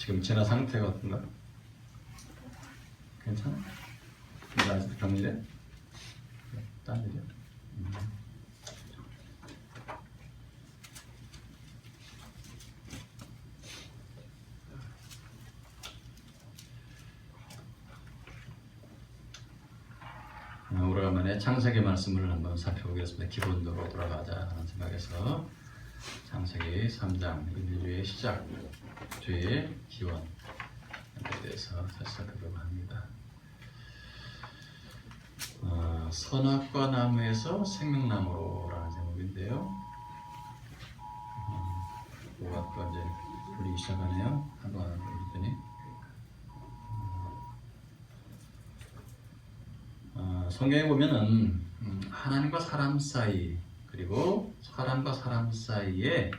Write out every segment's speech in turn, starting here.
지금 진화 상태가 어떤가? 괜찮아? 이제 아직도 격리돼? 딴 일이야? 오래간만에 창세기 말씀을 한번 살펴보겠습니다. 기본도로 돌아가자 하는 생각에서 창세기 3장 인류의 시작, 죄의 기원에 대해서 다시 살펴보려고 합니다. 선악과 나무에서 생명나무로라는 제목인데요. 뭐가 이제 불리기 시작하네요. 한동안 불리더니 성경에 보면은 하나님과 사람 사이 그리고 사람과 사람 사이에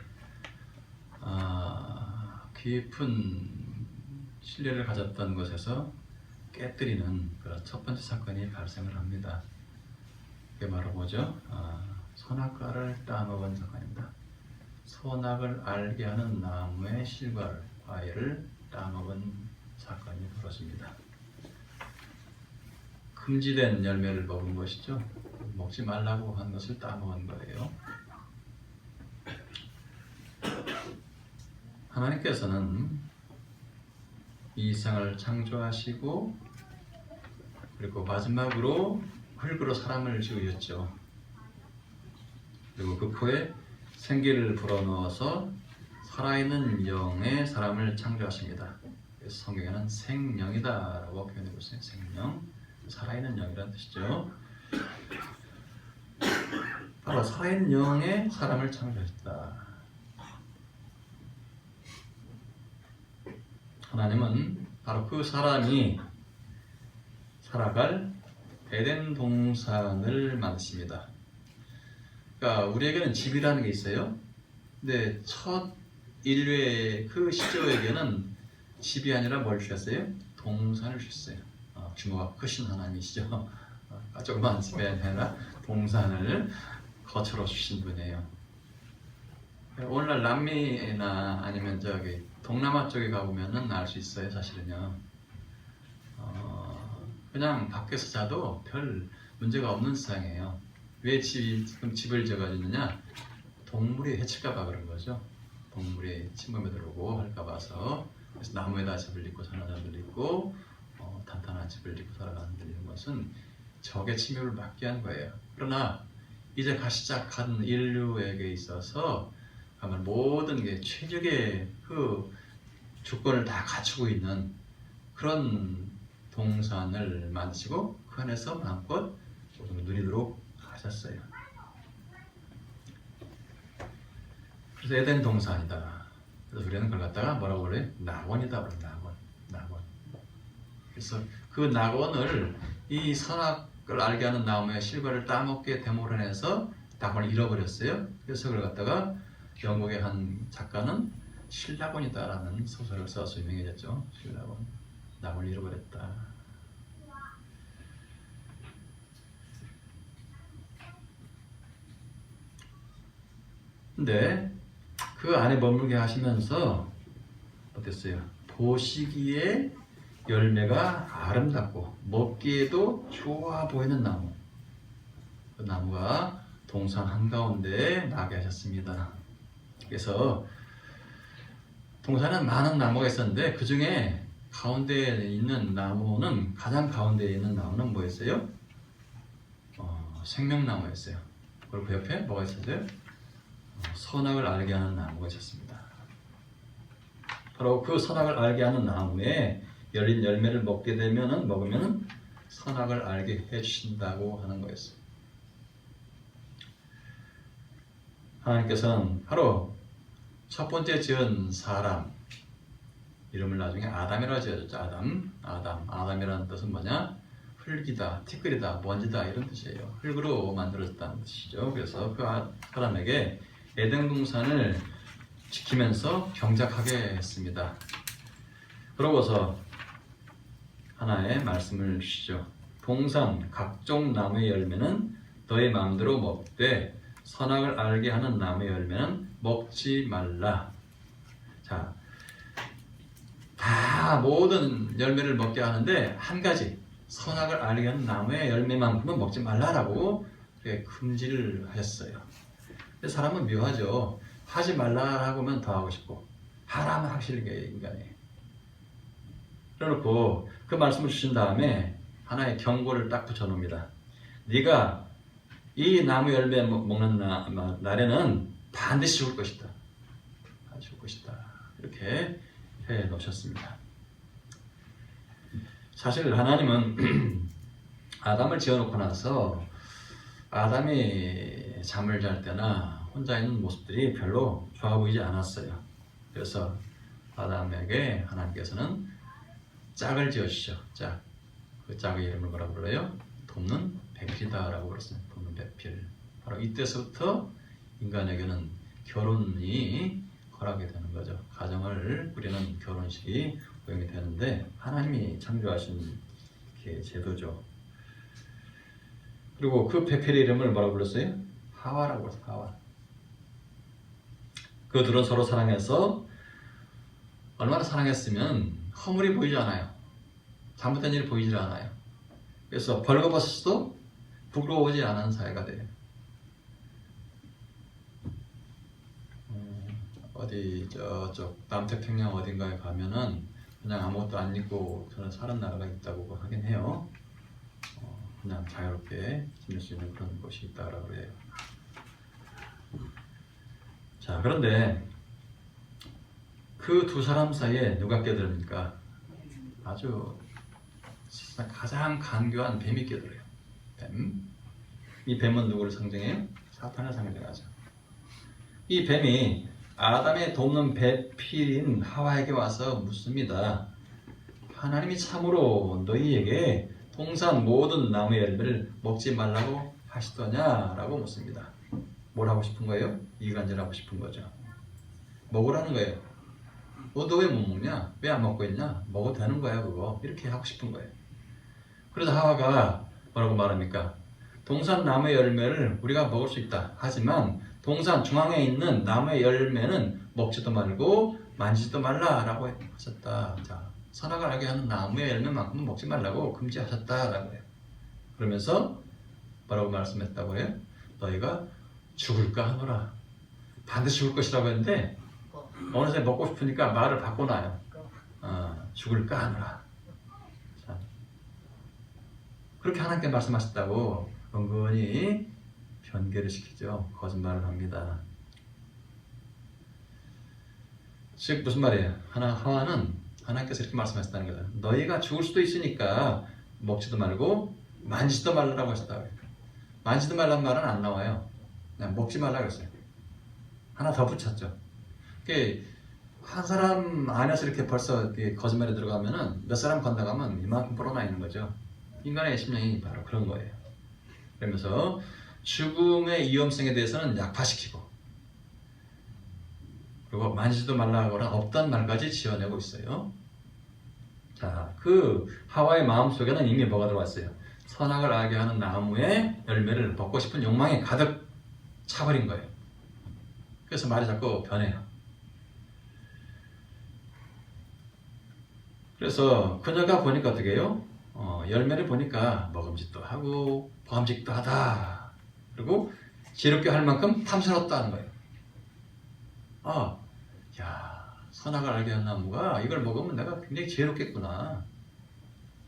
깊은 신뢰를 가졌던 것에서 깨뜨리는 그런 첫 번째 사건이 발생을 합니다. 그게 바로 뭐죠? 선악과를 따먹은 사건입니다. 선악을 알게 하는 나무의 실과를, 과일을 따먹은 사건이 벌어집니다. 금지된 열매를 먹은 것이죠. 먹지 말라고 한 것을 따먹은 거예요. 하나님께서는 이 세상을 창조하시고 그리고 마지막으로 흙으로 사람을 지으셨죠. 그리고 그 코에 생기를 불어넣어서 살아있는 영의 사람을 창조하십니다. 그래서 성경에는 생명이다 라고 표현하고 있어요. 생명, 살아있는 영이라는 뜻이죠. 바로 살아있는 영의 사람을 창조하셨다. 하나님은 바로 그 사람이 살아갈 에덴 동산을 만드십니다. 그러니까 우리에게는 집이라는 게 있어요. 근데 첫 인류의 그 시조에게는 집이 아니라 뭘 주셨어요? 동산을 주셨어요. 규모가 크신 하나님이시죠. 조그만 집이 아니라 동산을 거처로 주신 분이에요. 오늘날 남미나 아니면 저기 동남아 쪽에 가보면은 알 수 있어요. 사실은요. 그냥 밖에서 자도 별 문제가 없는 세상이에요. 왜 지금 집을 지어가지느냐? 동물이 해칠까봐 그런 거죠. 동물이 침범에 들어오고 할까봐서. 그래서 나무에다 집을 짓고 사는 사람들도 있고 탄탄한 집을 짓고 살아가는 분들 이런 것은 적의 침입을 막기 위한 거예요. 그러나 이제 시작한 인류에게 있어서 아마 모든 게 최적의 그 조건을 다 갖추고 있는 그런 동산을 만드시고 그 안에서 마음껏 누리도록 하셨어요. 그래서 에덴 동산이다. 그래서 우리는 그걸 갖다가 뭐라고 그래요? 낙원이다. 낙원. 그래서 그 낙원을 이 선악을 알게 하는 나무의 실과를 따먹게 되물어내서 낙원을 잃어버렸어요. 그래서 그걸 갖다가 영국의 한 작가는 신낙원이다라는 소설을 써서 유명해졌죠. 신낙원. 낙원을 잃어버렸다. 근데 그 안에 머물게 하시면서 어땠어요? 보시기에 열매가 아름답고 먹기에도 좋아 보이는 나무. 그 나무가 동산 한가운데에 나게 하셨습니다. 그래서 동산에 많은 나무가 있었는데 그 중에 가운데에 있는 나무는 가장 가운데에 있는 나무는 뭐였어요? 생명나무였어요. 그리고 그 옆에 뭐가 있었어요? 선악을 알게 하는 나무가 있었습니다. 바로 그 선악을 알게 하는 나무에 열린 열매를 먹으면 선악을 알게 해주신다고 하는 거였어요. 하나님께서는 바로 첫 번째 지은 사람 이름을 나중에 아담이라고 지어줬죠. 아담이라는 뜻은 뭐냐? 흙이다, 티끌이다, 먼지다 이런 뜻이에요. 흙으로 만들어졌다는 뜻이죠. 그래서 그 사람에게 에덴 동산을 지키면서 경작하게 했습니다. 그러고서 하나의 말씀을 주시죠. 동산 각종 나무의 열매는 너의 마음대로 먹되 선악을 알게 하는 나무의 열매는 먹지 말라. 자, 다 다 모든 열매를 먹게 하는데 한 가지 선악을 알게 하는 나무의 열매만큼은 먹지 말라라고 금지를 하셨어요. 근데 사람은 묘하죠. 하지 말라라고 하면 더 하고 싶고 하라면 확실하게 인간이. 그래놓고 그 말씀을 주신 다음에 하나의 경고를 딱 붙여놓습니다. 네가 이 나무 열매 먹는 날에는 반드시 죽을 것이다. 반드시 죽을 것이다. 이렇게 해 놓으셨습니다. 사실 하나님은 아담을 지어놓고 나서 아담이 잠을 잘 때나 혼자 있는 모습들이 별로 좋아 보이지 않았어요. 그래서 아담에게 하나님께서는 짝을 지어주시죠. 짝. 그 짝의 이름을 뭐라고 불러요? 돕는 배필이다라고 불렀습니다. 돕는 배필. 바로 이때서부터 인간에게는 결혼이 허락이 되는 거죠. 가정을 꾸리는 결혼식이 허용이 되는데 하나님이 창조하신 제도죠. 그리고 그 배필의 이름을 뭐라고 불렀어요? 하와라고 불렀어요. 하와. 그 둘은 서로 사랑해서 얼마나 사랑했으면 허물이 보이지 않아요. 잘못된 일이 보이지 않아요. 그래서 벌거벗어도 부끄러워하지 않은 사이가 돼요. 어디 저쪽 남태평양 어딘가에 가면은 그냥 아무것도 안 입고 저는 사는 나라가 있다고 하긴 해요. 그냥 자유롭게 지낼 수 있는 그런 곳이 있다고 해요. 자, 그런데 그 두 사람 사이에 누가 끼어듭니까? 아주 가장 간교한 뱀이 끼어들어요. 뱀. 이 뱀은 누구를 상징해요? 사탄을 상징하죠. 이 뱀이 아담의 돕는 배필인 하와에게 와서 묻습니다. 하나님이 참으로 너희에게 동산 모든 나무의 열매를 먹지 말라고 하시더냐라고 묻습니다. 뭘 하고 싶은 거예요? 이간질하고 싶은 거죠. 먹으라는 거예요. 너 왜 못 먹냐? 왜 안 먹고 있냐? 먹어도 되는 거야 그거. 이렇게 하고 싶은 거예요. 그래서 하와가 뭐라고 말합니까? 동산 나무의 열매를 우리가 먹을 수 있다. 하지만 동산 중앙에 있는 나무의 열매는 먹지도 말고 만지지도 말라라고 하셨다. 자, 선악을 알게 하는 나무의 열매만큼은 먹지 말라고 금지하셨다라고 해요. 그러면서 뭐라고 말씀했다고 해요? 너희가 죽을까 하노라. 반드시 죽을 것이라고 했는데 어느새 먹고 싶으니까 말을 바꿔놔요. 죽을까 하노라. 자, 그렇게 하나님께 말씀하셨다고 은근히 변개를 시키죠. 거짓말을 합니다. 즉 무슨 말이에요? 하와는 하나님께서 이렇게 말씀하셨다는 거죠. 너희가 죽을 수도 있으니까 먹지도 말고 만지지도 말라고 하셨다고 해요. 만지지도 말라는 말은 안 나와요. 그냥 먹지 말라고 했어요. 하나 더 붙였죠. 한 사람 안에서 이렇게 벌써 이렇게 거짓말이 들어가면은 몇 사람 건너가면 이만큼 불어나 있는 거죠. 인간의 심령이 바로 그런 거예요. 그러면서 죽음의 위험성에 대해서는 약화시키고 그리고 만지지도 말라 하거나 없던 말까지 지어내고 있어요. 자, 그 하와의 마음속에는 이미 뭐가 들어왔어요? 선악을 알게 하는 나무의 열매를 먹고 싶은 욕망이 가득 차버린 거예요. 그래서 말이 자꾸 변해요. 그래서 그녀가 보니까 어떻게 해요? 열매를 보니까 먹음직도 하고 보암직도 하다. 그리고 지혜롭게 할 만큼 탐스럽다는 거예요. 선악을 알게 한 나무가 이걸 먹으면 내가 굉장히 지혜롭겠구나.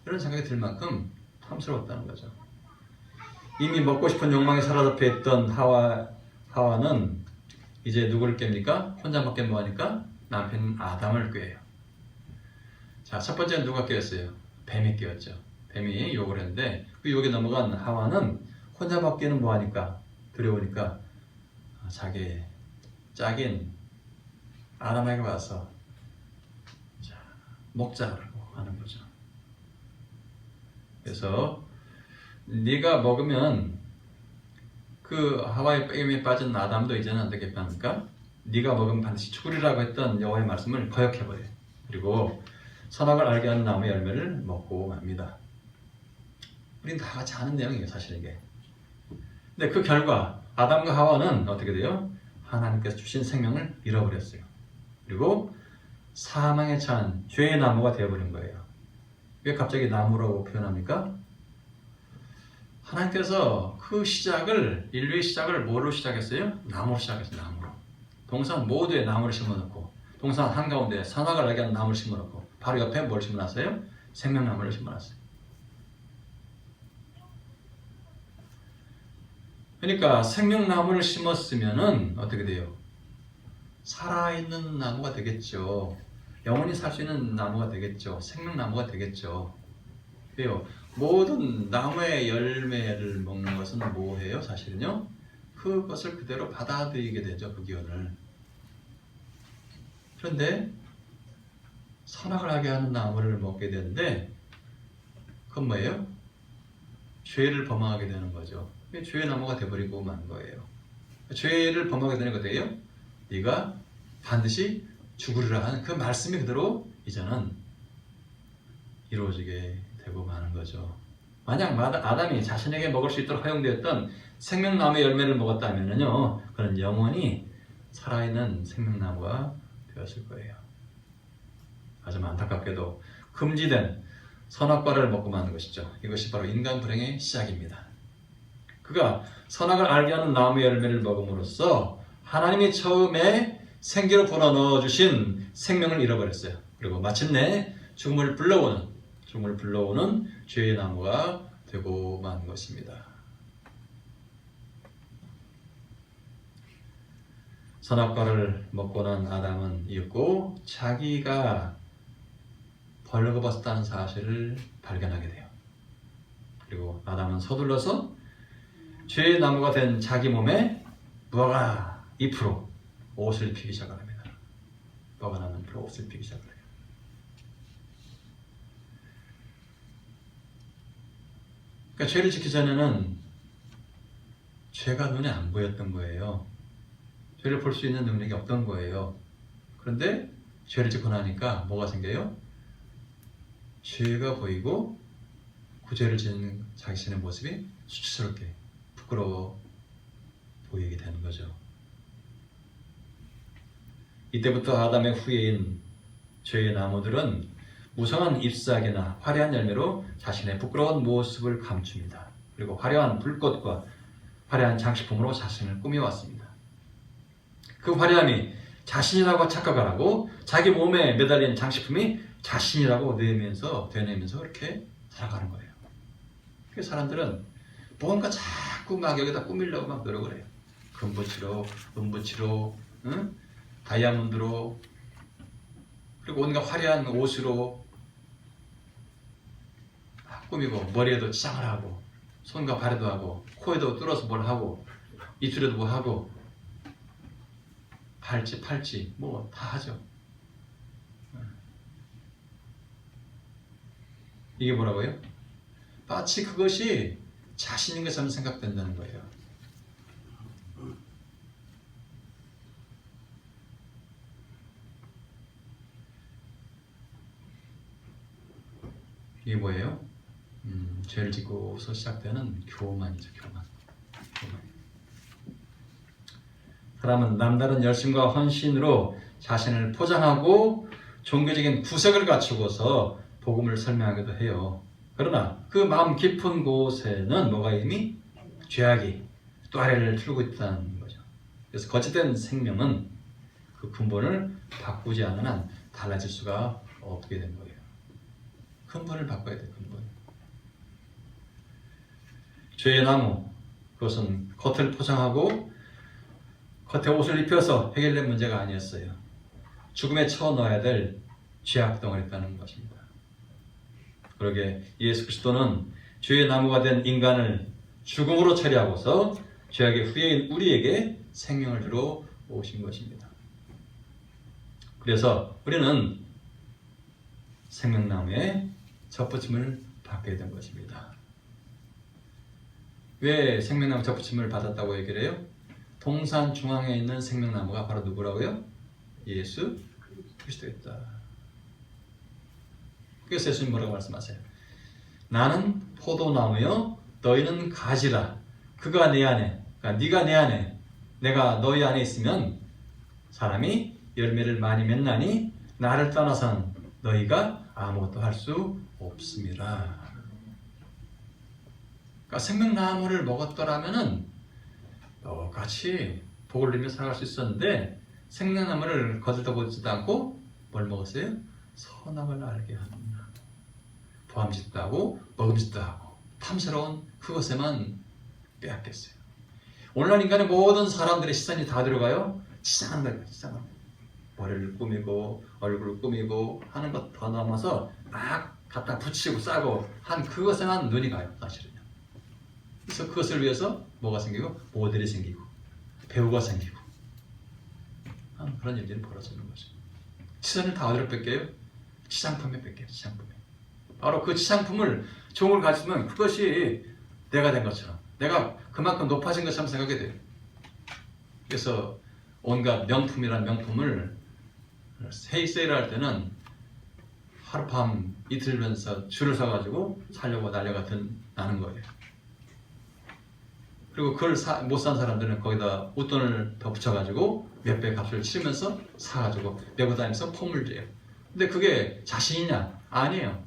이런 생각이 들 만큼 탐스러웠다는 거죠. 이미 먹고 싶은 욕망이 사로잡혀 있던 하와는 이제 누구를 깹니까? 혼자 먹게 뭐하니까? 남편 아담을 꾀요. 자, 첫 번째는 누가 꾀었어요? 뱀이 꾀었죠. 뱀이 욕을 했는데 그 욕에 넘어간 하와는 혼자 먹기는 뭐하니까? 두려우니까 자기 짝인 아담에게 와서 자, 먹자라고 하는 거죠. 그래서 네가 먹으면 그 하와의 뱀에 빠진 아담도 이제는 어떻게 합니까? 네가 먹으면 반드시 죽으리라고 했던 여호와의 말씀을 거역해버려요. 그리고 선악을 알게 하는 나무의 열매를 먹고 맙니다. 우린 다 같이 아는 내용이에요, 사실 이게. 근데 그 결과 아담과 하와는 어떻게 돼요? 하나님께서 주신 생명을 잃어버렸어요. 그리고 사망에 처한 죄의 나무가 되어버린 거예요. 왜 갑자기 나무라고 표현합니까? 하나님께서 그 시작을, 인류의 시작을 뭐로 시작했어요? 나무로 시작했어요. 나무로. 동산 모두에 나무를 심어놓고, 동산 한가운데 선악을 알게 하는 나무를 심어놓고, 바로 옆에 뭘 심어놨어요? 생명나무를 심어놨어요. 그러니까 생명나무를 심었으면은 어떻게 돼요? 살아있는 나무가 되겠죠. 영원히 살 수 있는 나무가 되겠죠. 생명나무가 되겠죠. 왜요? 모든 나무의 열매를 먹는 것은 뭐예요? 사실은요? 그것을 그대로 받아들이게 되죠. 그 기운을. 그런데 선악을 하게 하는 나무를 먹게 되는데 그건 뭐예요? 죄를 범하게 되는 거죠. 죄의 나무가 돼버리고 만 거예요. 죄를 범하게 되는 거예요. 네가 반드시 죽으리라 하는 그 말씀이 그대로 이제는 이루어지게 되고 마는 거죠. 만약 아담이 자신에게 먹을 수 있도록 허용되었던 생명나무의 열매를 먹었다면요, 그는 영원히 살아있는 생명나무가 되었을 거예요. 하지만 안타깝게도 금지된 선악과를 먹고 마는 것이죠. 이것이 바로 인간 불행의 시작입니다. 그가 선악을 알게 하는 나무의 열매를 먹음으로써 하나님이 처음에 생기로 불어넣어 주신 생명을 잃어버렸어요. 그리고 마침내 죽음을 불러오는 죄의 나무가 되고 만 것입니다. 선악과를 먹고 난 아담은 이었고 자기가 벌거벗었다는 사실을 발견하게 돼요. 그리고 아담은 서둘러서 죄의 나무가 된 자기 몸에 무화과 잎으로 옷을 입히기 시작합니다. 무화과 나무 잎으로 옷을 입히기 시작해요. 그러니까 죄를 짓기 전에는 죄가 눈에 안 보였던 거예요. 죄를 볼 수 있는 능력이 없던 거예요. 그런데 죄를 짓고 나니까 뭐가 생겨요? 죄가 보이고 그 죄를 짓는 자신의 모습이 수치스럽게 부끄러워 보이게 되는 거죠. 이때부터 아담의 후예인 죄의 나무들은 무성한 잎사귀나 화려한 열매로 자신의 부끄러운 모습을 감춥니다. 그리고 화려한 불꽃과 화려한 장식품으로 자신을 꾸며왔습니다. 그 화려함이 자신이라고 착각을 하고 자기 몸에 매달린 장식품이 자신이라고 되뇌면서 그렇게 살아가는 거예요. 그래서 사람들은 뭔가 자꾸 막 여기다 꾸미려고 막 노력을 해요. 금붙이로, 은붙이로, 응? 다이아몬드로, 그리고 온갖 화려한 옷으로 막 꾸미고, 머리에도 치장을 하고, 손과 발에도 하고, 코에도 뚫어서 뭘 하고, 입술에도 뭐 하고, 팔찌 뭐 다 하죠. 이게 뭐라고요? 마치 그것이 자신인 것처럼 생각된다는 거예요. 이게 뭐예요? 죄를 짓고서 시작되는 교만이죠. 교만. 사람은 남다른 열심과 헌신으로 자신을 포장하고 종교적인 구색을 갖추고서 복음을 설명하기도 해요. 그러나 그 마음 깊은 곳에는 뭐가 이미 죄악이 또 아래를 틀고 있다는 거죠. 그래서 거짓된 생명은 그 근본을 바꾸지 않는 한 달라질 수가 없게 된 거예요. 근본을 바꿔야 돼요. 근본. 죄의 나무, 그것은 겉을 포장하고 겉에 옷을 입혀서 해결된 문제가 아니었어요. 죽음에 쳐넣어야 될 죄악 덩어리였다는 것입니다. 그러게 예수 그리스도는 죄의 나무가 된 인간을 죽음으로 처리하고서 죄악의 후예인 우리에게 생명을 주러 오신 것입니다. 그래서 우리는 생명나무의 접붙임을 받게 된 것입니다. 왜 생명나무 접붙임을 받았다고 얘기를 해요? 동산 중앙에 있는 생명나무가 바로 누구라고요? 예수 그리스도였다. 그래서 예수님 뭐라고 말씀하세요? 나는 포도나무요 너희는 가지라. 그가 내 안에, 그러니까 네가 내 안에, 내가 너희 안에 있으면 사람이 열매를 많이 맺나니 나를 떠나서는 너희가 아무것도 할 수 없음이라. 그러니까 생명나무를 먹었더라면은 똑같이 복을 누리며 살아갈 수 있었는데 생명나무를 거들떠보지도 않고 뭘 먹었어요? 선악을 알게 하는 나무. 보암짓도 하고 먹음짓도 하고 탐스러운 그것에만 빼앗겼어요. 오늘날 인간의 모든 사람들의 시선이 다 들어가요. 치장한 거예요. 치장한 거. 머리를 꾸미고 얼굴을 꾸미고 하는 것 더 넘어서 막 갖다 붙이고 싸고 한 그것에만 눈이 가요. 사실은요. 그래서 그것을 위해서 뭐가 생기고 모델이 생기고 배우가 생기고 그런 일들이 벌어지는 거죠. 시선을 다 어디로 뺏겨요? 치장품에 뺏겨요. 치장품에. 바로 그 치장품을 종을 가지면 그것이 내가 된 것처럼 내가 그만큼 높아진 것처럼 생각이 돼요. 그래서 온갖 명품이란 명품을 세일을 할 때는 하룻밤 이틀면서 줄을 서가지고 사려고 난리가 나는 거예요. 그리고 그걸 못 산 사람들은 거기다 웃돈을 더 붙여가지고 몇 배 값을 치르면서 사가지고 메고 다니면서 폼을 줘요. 근데 그게 자신이냐? 아니에요.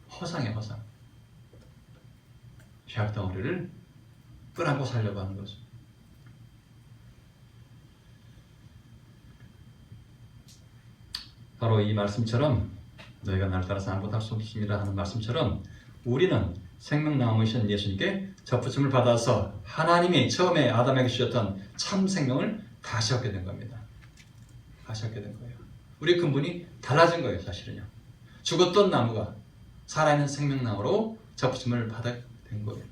허상이에요, 허상. 죄악덩어리를 끌어안고 살려고 하는 거죠. 바로 이 말씀처럼 너희가 나를 따라서 아무것도 할 수 없습니다 하는 말씀처럼 우리는 생명나무이신 예수님께 접붙임을 받아서 하나님이 처음에 아담에게 주셨던 참 생명을 다시 얻게 된 겁니다. 다시 얻게 된 거예요. 우리 근본이 달라진 거예요. 사실은요. 죽었던 나무가 살아있는 생명나무로 접붙임을 받게 된 거예요.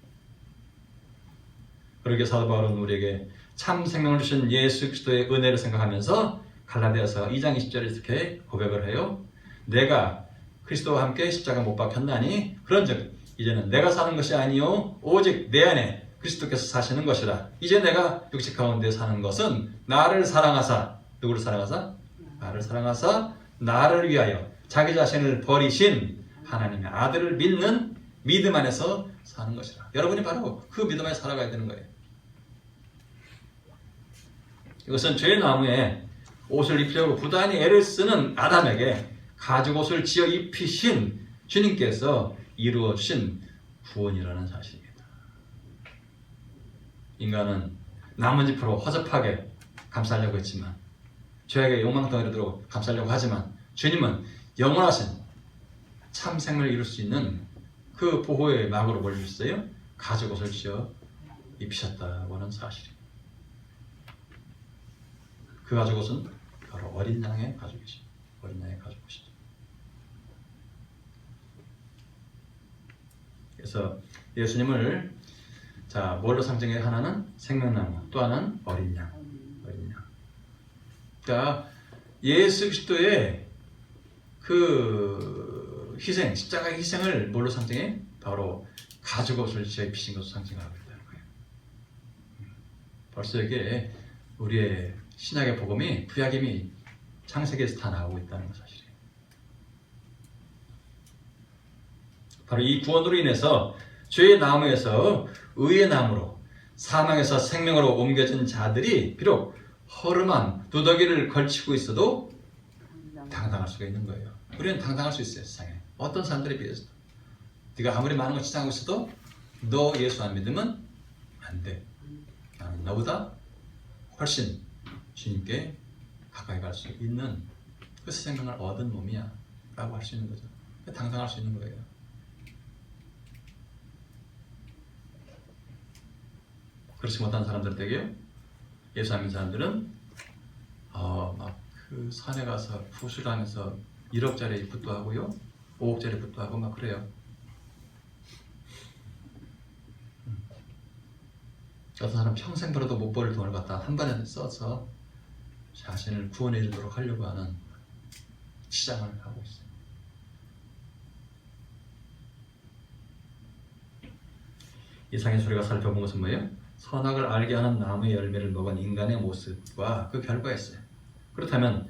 그러게 사도 바울은 우리에게 참 생명을 주신 예수 그리스도의 은혜를 생각하면서 갈라디아서 2장 20절에 이렇게 고백을 해요. 내가 그리스도와 함께 십자가 못 박혔나니 그런즉 이제는 내가 사는 것이 아니요 오직 내 안에 그리스도께서 사시는 것이라. 이제 내가 육체 가운데 사는 것은 나를 사랑하사 누구를 사랑하사? 나를 사랑하사 나를 위하여 자기 자신을 버리신 하나님의 아들을 믿는 믿음 안에서 사는 것이라. 여러분이 바로 그 믿음 안에 살아가야 되는 거예요. 이것은 죄의 나무에 옷을 입히려고 부단히 애를 쓰는 아담에게 가죽옷을 지어 입히신 주님께서 이루어 주신 구원이라는 사실입니다. 인간은 나뭇잎으로 허접하게 감싸려고 했지만 죄악의 욕망덩어리로 감싸려고 하지만 주님은 영원하신 참 생명을 이룰 수 있는 그 보호의 막으로 뭘 주셨어요? 가죽옷을 지어 입히셨다고 하는 사실입니다. 그 가죽옷은 바로 어린 양의 가죽이죠. 어린 양의 가죽옷이죠. 그래서 예수님을 뭘로 상징해? 하나는 생명나무, 또 하나는 어린 양. 어린 양. 그러니까 예수 그리스도의 그 희생, 십자가의 희생을 뭘로 상징해? 바로 가죽옷을 지어 입히신 것으로 상징하고 있다는 거예요. 벌써 이게 우리의 신약의 복음이 구약임이 창세기에서 다 나오고 있다는 것 사실이에요. 바로 이 구원으로 인해서 죄의 나무에서 의의 나무로 사망에서 생명으로 옮겨진 자들이 비록 허름한 누더기를 걸치고 있어도 당당할 수가 있는 거예요. 우리는 당당할 수 있어요. 세상에 어떤 사람들에 비해서도. 네가 아무리 많은 걸 치장하고 있어도 너 예수 안 믿으면 안 돼. 나는 너보다 훨씬 주님께 가까이 갈 수 있는 그 생명을 얻은 몸이야 라고 할 수 있는 거죠. 당당할 수 있는 거예요. 그렇지 못한 사람들에게요, 예수 안 믿는 사람들은 막 그 산에 가서 구슬하면서 1억짜리 붓도 하고요, 5억짜리 붓도 하고 막 그래요. 어떤 사람 평생 벌어도 못 벌 돈을 갖다 한 번에 써서 자신을 구원해 주도록 하려고 하는 치장을 하고 있어요. 이상의 소리가 살펴본 것은 뭐예요? 선악을 알게 하는 나무의 열매를 먹은 인간의 모습과 그 결과였어요. 그렇다면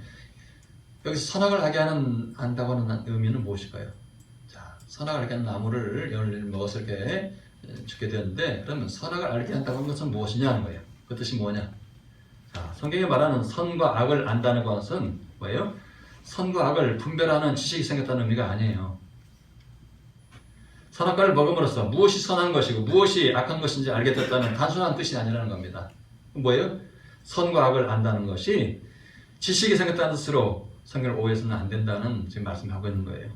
여기서 선악을 알게 한다고 하는 의미는 무엇일까요? 자, 선악을 알게 하는 나무를 열매를 먹어서 이렇게 죽게 되었는데, 그러면 선악을 알게 한다고 하는 것은 무엇이냐 하는 거예요. 그 뜻이 뭐냐? 자, 성경에 말하는 선과 악을 안다는 것은 뭐예요? 선과 악을 분별하는 지식이 생겼다는 의미가 아니에요. 선악과를 먹음으로써 무엇이 선한 것이고 무엇이 악한 것인지 알게 됐다는 단순한 뜻이 아니라는 겁니다. 뭐예요? 선과 악을 안다는 것이 지식이 생겼다는 뜻으로 성경을 오해해서는 안 된다는 지금 말씀하고 있는 거예요.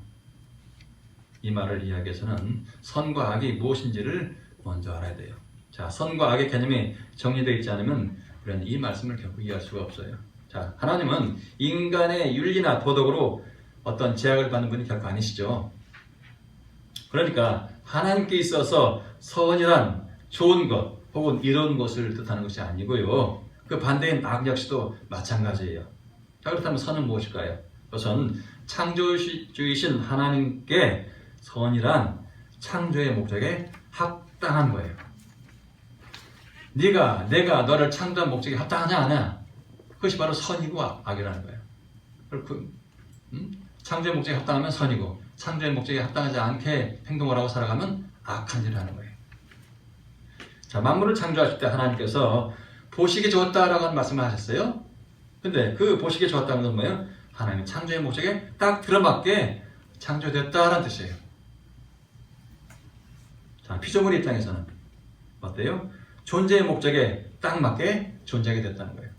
이 말을 이해하기 위해서는 선과 악이 무엇인지를 먼저 알아야 돼요. 자, 선과 악의 개념이 정리되어 있지 않으면 우리는 이 말씀을 결국 이해할 수가 없어요. 자, 하나님은 인간의 윤리나 도덕으로 어떤 제약을 받는 분이 결코 아니시죠. 그러니까 하나님께 있어서 선이란 좋은 것 혹은 이로운 것을 뜻하는 것이 아니고요. 그 반대인 악 역시도 마찬가지예요. 자, 그렇다면 선은 무엇일까요? 그것은 창조주이신 하나님께 선이란 창조의 목적에 합당한 거예요. 내가 너를 창조한 목적에 합당하냐 하냐? 그것이 바로 선이고 악이라는 거예요. 창조의 목적에 합당하면 선이고 창조의 목적에 합당하지 않게 행동을 하고 살아가면 악한 일을 하는 거예요. 자, 만물을 창조하실 때 하나님께서 보시기 좋았다라고 하는 말씀을 하셨어요. 근데 그 보시기 좋았다는 건 뭐예요? 하나님의 창조의 목적에 딱 들어맞게 창조됐다라는 뜻이에요. 자, 피조물의 입장에서는 어때요? 존재의 목적에 딱 맞게 존재하게 됐다는 거예요.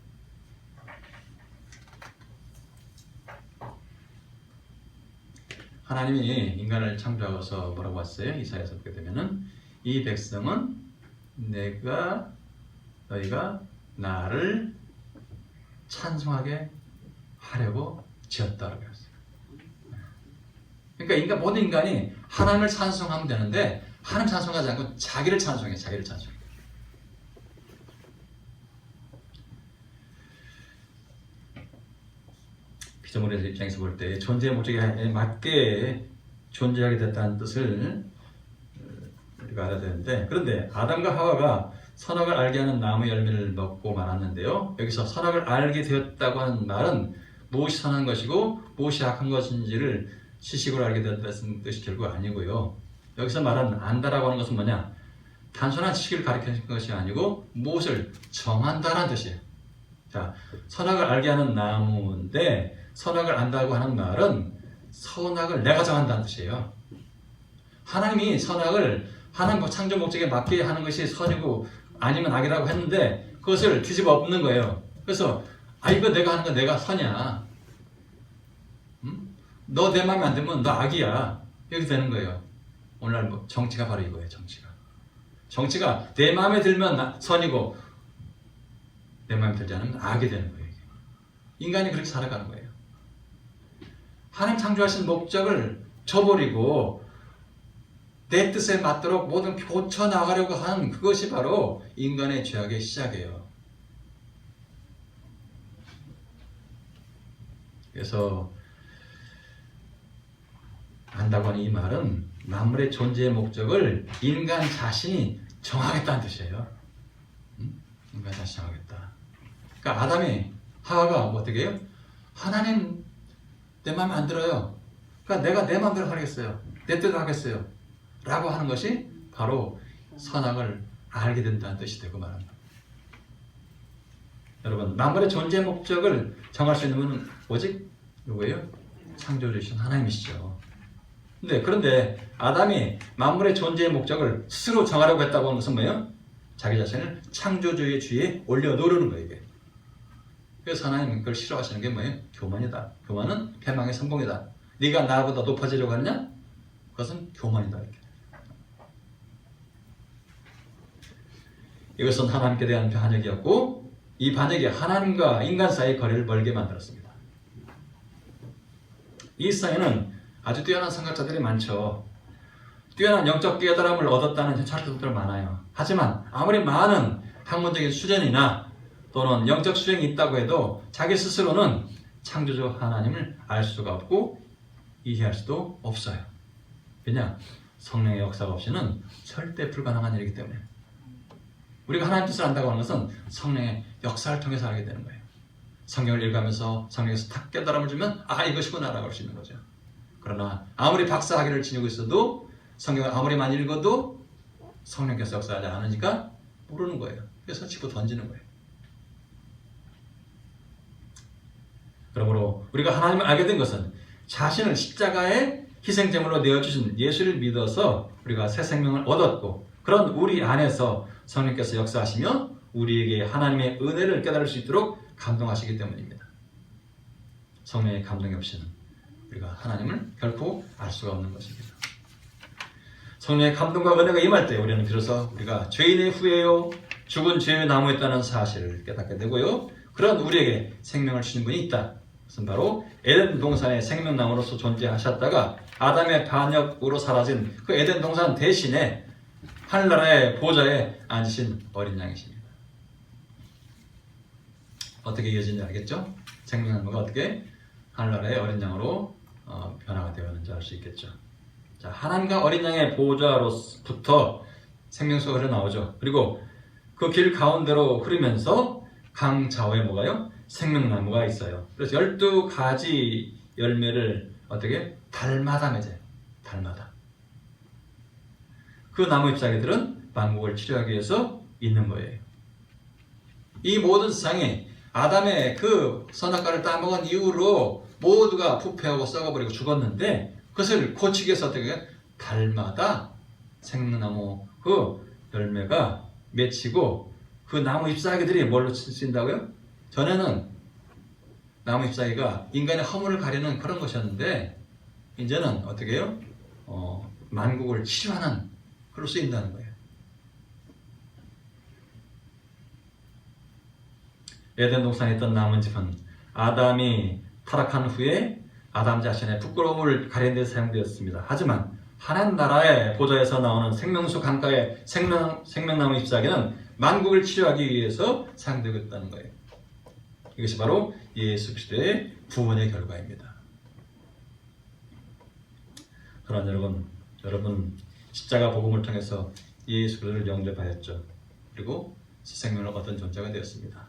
하나님이 인간을 창조하고서 뭐라고 했어요? 이사야서 보게 되면은 이 백성은 너희가 나를 찬송하게 하려고 지었다라고 했어요. 그러니까 모든 인간이 하나님을 찬송하면 되는데 하나님 찬송하지 않고 자기를 찬송해. 피조물의 입장에서 볼 때 존재의 목적에 맞게 존재하게 됐다는 뜻을 우리가 알아야 되는데, 그런데 아담과 하와가 선악을 알게 하는 나무 열매를 먹고 말았는데요. 여기서 선악을 알게 되었다고 하는 말은 무엇이 선한 것이고 무엇이 악한 것인지를 지식으로 알게 되었다는 뜻이 결국 아니고요. 여기서 말하는 안다라고 하는 것은 뭐냐? 단순한 지식을 가리키는 것이 아니고 무엇을 정한다라는 뜻이에요. 자, 선악을 알게 하는 나무인데 선악을 안다고 하는 말은 선악을 내가 정한다는 뜻이에요. 하나님이 선악을 하나님 창조 목적에 맞게 하는 것이 선이고 아니면 악이라고 했는데 그것을 뒤집어 엎는 거예요. 그래서 이거 내가 하는 거 내가 선이야. 너 내 마음에 안 들면 너 악이야. 이렇게 되는 거예요. 오늘날 정치가 바로 이거예요. 정치가 내 마음에 들면 선이고 내 마음에 들지 않으면 악이 되는 거예요. 인간이 그렇게 살아가는 거예요. 하나님 창조하신 목적을 저버리고 내 뜻에 맞도록 모든 고쳐 나가려고 하는 그것이 바로 인간의 죄악의 시작이에요. 그래서 안다고 하는 이 말은 만물의 존재의 목적을 인간 자신이 정하겠다는 뜻이에요. 인간 자신이 정하겠다. 그러니까 아담이 하와가 어떻게 해요? 하나님 내 마음에 안 들어요. 그러니까 내가 내 마음대로 하겠어요. 내 뜻대로 하겠어요. 라고 하는 것이 바로 선악을 알게 된다는 뜻이 되고 말합니다. 여러분, 만물의 존재 목적을 정할 수 있는 분은 오직 누구예요? 창조주이신 하나님이시죠. 그런데 아담이 만물의 존재의 목적을 스스로 정하려고 했다고 하는 것은 뭐예요? 자기 자신을 창조주의 주위에 올려놓으려는 거예요. 이게. 그래서 하나님은 그걸 싫어하시는 게 뭐예요? 교만이다. 교만은 패망의 선봉이다. 네가 나보다 높아지려고 하느냐? 그것은 교만이다. 이렇게. 이것은 하나님께 대한 반역이었고 이 반역이 하나님과 인간 사이의 거리를 멀게 만들었습니다. 이 세상에는 아주 뛰어난 선각자들이 많죠. 뛰어난 영적 깨달음을 얻었다는 철학자들 많아요. 하지만 아무리 많은 학문적인 수련이나 또는 영적 수행이 있다고 해도 자기 스스로는 창조주 하나님을 알 수가 없고 이해할 수도 없어요. 왜냐? 성령의 역사가 없이는 절대 불가능한 일이기 때문에. 우리가 하나님 뜻을 안다고 하는 것은 성령의 역사를 통해서 알게 되는 거예요. 성경을 읽으면서 성령에서 탁 깨달음을 주면 이것이구나 라고 할 수 있는 거죠. 그러나 아무리 박사학위를 지니고 있어도 성경을 아무리 많이 읽어도 성령께서 역사하지 않으니까 모르는 거예요. 그래서 집어 던지는 거예요. 그러므로 우리가 하나님을 알게 된 것은 자신을 십자가의 희생제물로 내어주신 예수를 믿어서 우리가 새 생명을 얻었고, 그런 우리 안에서 성령께서 역사하시며 우리에게 하나님의 은혜를 깨달을 수 있도록 감동하시기 때문입니다. 성령의 감동이 없이는 우리가 하나님을 결코 알 수가 없는 것입니다. 성령의 감동과 은혜가 임할 때 우리는 비로소 우리가 죄인의 후예요, 죽은 죄의 나무에 있다는 사실을 깨닫게 되고요, 그런 우리에게 생명을 주신 분이 있다. 그것은 바로 에덴 동산의 생명나무로서 존재하셨다가 아담의 반역으로 사라진 그 에덴 동산 대신에 하늘나라의 보좌에 앉으신 어린 양이십니다. 어떻게 이어지는지 알겠죠? 생명나무가 어떻게 하늘나라의 어린 양으로 변화가 되었는지 알 수 있겠죠. 자, 하나님과 어린 양의 보좌로부터 생명수가 흘러나오죠. 그리고 그 길 가운데로 흐르면서 강 좌우에 뭐가요? 생명나무가 있어요. 그래서 12가지 열매를 어떻게? 달마다 맺어요. 달마다. 그 나무 잎사귀들은 만국을 치료하기 위해서 있는 거예요. 이 모든 세상에 아담의 그 선악과를 따먹은 이후로 모두가 부패하고 썩어버리고 죽었는데, 그것을 고치기 위해서 어떻게? 달마다 생명나무 그 열매가 맺히고, 그 나무 잎사귀들이 뭘로 쓰인다고요? 전에는 나무 잎사귀가 인간의 허물을 가리는 그런 것이었는데, 이제는 어떻게 해요? 만국을 치료하는 그로 쓰인다는 거예요. 에덴 동산에 있던 나뭇잎은 아담이 타락한 후에 아담 자신의 부끄러움을 가리는 데 사용되었습니다. 하지만 하나님 나라의 보좌에서 나오는 생명수 강가의 생명나무 잎사귀는 만국을 치료하기 위해서 사용되고 있다는 거예요. 이것이 바로 예수 그리스도의 구원의 결과입니다. 그러나 여러분 십자가 복음을 통해서 예수 그리스도를 영접하였죠. 그리고 새 생명을 얻은 존재가 되었습니다.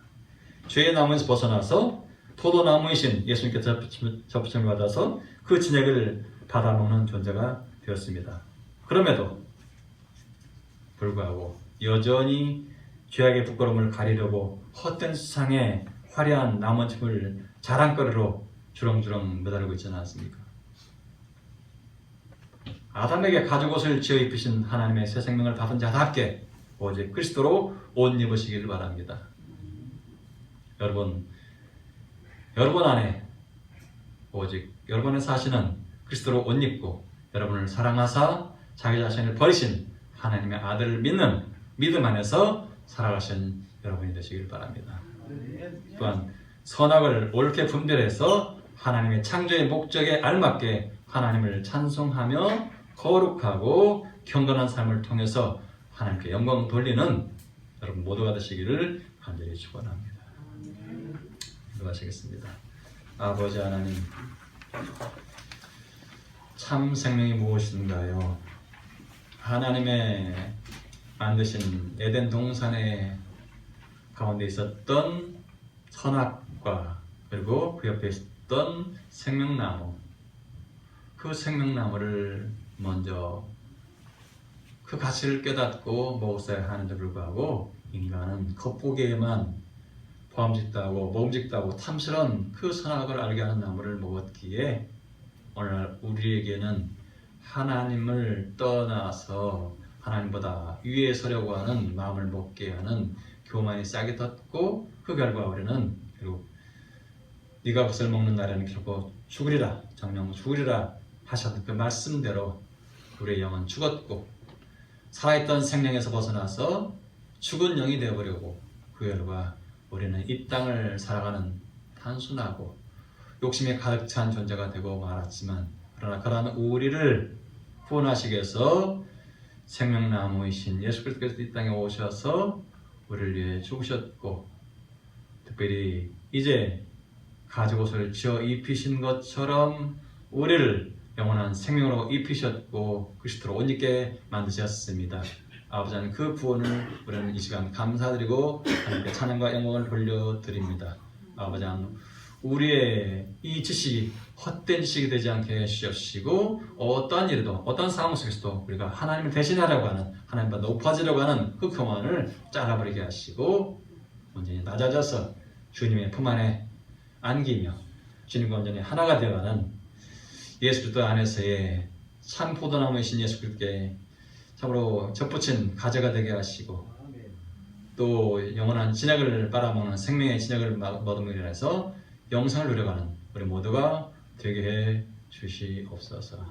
죄의 나무에서 벗어나서 포도나무이신 예수님께 접붙임을 받아서 그 진액을 받아먹는 존재가 되었습니다. 그럼에도 불구하고 여전히 죄악의 부끄러움을 가리려고 헛된 세상에 화려한 나뭇잎을 자랑거리로 주렁주렁 매달고 있지는 않습니까? 아담에게 가죽옷을 지어 입히신 하나님의 새 생명을 받은 자답게 오직 그리스도로 옷 입으시기를 바랍니다. 여러분 안에 오직 여러분의 사시는 그리스도로 옷 입고 여러분을 사랑하사 자기 자신을 버리신 하나님의 아들을 믿는 믿음 안에서 살아가신 여러분이 되시길 바랍니다. 또한 선악을 옳게 분별해서 하나님의 창조의 목적에 알맞게 하나님을 찬송하며 거룩하고 경건한 삶을 통해서 하나님께 영광 돌리는 여러분 모두가 되시기를 간절히 축원합니다. 기도하시겠습니다. 아버지 하나님, 참 생명이 무엇인가요? 하나님의 만드신 에덴 동산의 가운데 있었던 선악과 그리고 그 옆에 있었던 생명나무, 그 생명나무를 먼저 그 가치를 깨닫고 먹었어야 하는데 불구하고 인간은 겉보기에만 보암직도 모험직도 하고 탐스러운 그 선악을 알게 하는 나무를 먹었기에 오늘날 우리에게는 하나님을 떠나서 하나님보다 위에 서려고 하는 마음을 먹게 하는 교만이 싹이 텄고, 그 결과 우리는 결국 네가 그것을 먹는 날에는 결국 죽으리라, 정령 죽으리라 하셨던 그 말씀대로 우리의 영은 죽었고 살아있던 생명에서 벗어나서 죽은 영이 되어버리고, 그 결과 우리는 이 땅을 살아가는 단순하고 욕심에 가득 찬 존재가 되고 말았지만, 그러나 그러한 우리를 구원하시기 위해서 생명나무이신 예수 그리스도께서 이 땅에 오셔서 우리를 위해 죽으셨고, 특별히 이제 가죽옷을 지어 입히신 것처럼 우리를 영원한 생명으로 입히셨고 그리스도로 옷 입게 만드셨습니다. 아버지 하나님, 그 구원을 우리는 이 시간 감사드리고 하나님께 찬양과 영광을 돌려드립니다. 아버지 하나님, 우리의 이 지식이 헛된 지식이 되지 않게 해주시고, 어떠한 일에도 어떠한 상황 속에서도 우리가 하나님을 대신하려고 하는, 하나님보다 높아지려고 하는 그 교만을 잘라버리게 하시고 온전히 낮아져서 주님의 품 안에 안기며 주님과 완전히 하나가 되어가는 예수 그리스도 안에서의 참 포도나무이신 예수 그리스도께 참으로 접붙인 가져가 되게 하시고 또 영원한 진액을 빨아먹는 생명의 진액을 머금으로 인해서 영생을 누려가는 우리 모두가 되게 해 주시옵소서.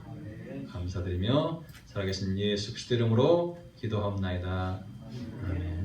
감사드리며 살아계신 예수 그리스도 이름으로 기도하옵나이다. 아멘.